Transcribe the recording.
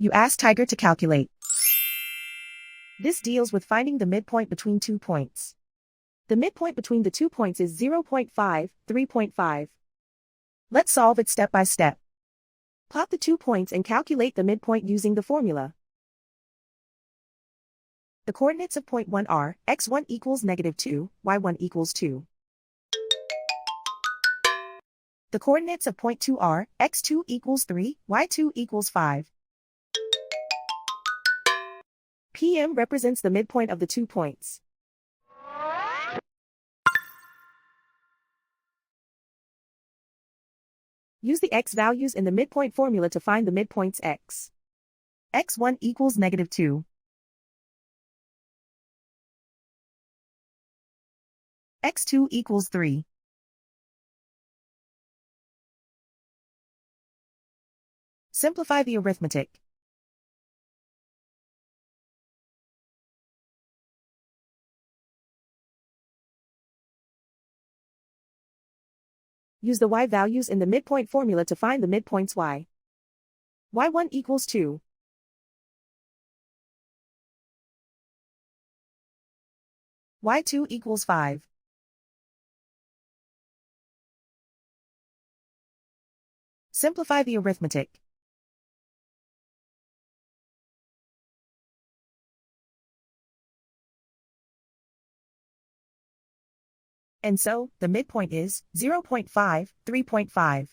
You ask Tiger to calculate. This deals with finding the midpoint between 2 points. The midpoint between the 2 points is 0.5, 3.5. Let's solve it step by step. Plot the 2 points and calculate the midpoint using the formula. The coordinates of point 1 are x1 equals -2, y1 equals 2. The coordinates of point 2 are x2 equals 3, y2 equals 5. PM represents the midpoint of the 2 points. Use the x values in the midpoint formula to find the midpoints x. x1 equals -2. x2 equals 3. Simplify the arithmetic. Use the y values in the midpoint formula to find the midpoints y. y1 equals 2. y2 equals 5. Simplify the arithmetic. And so, the midpoint is 0.5, 3.5.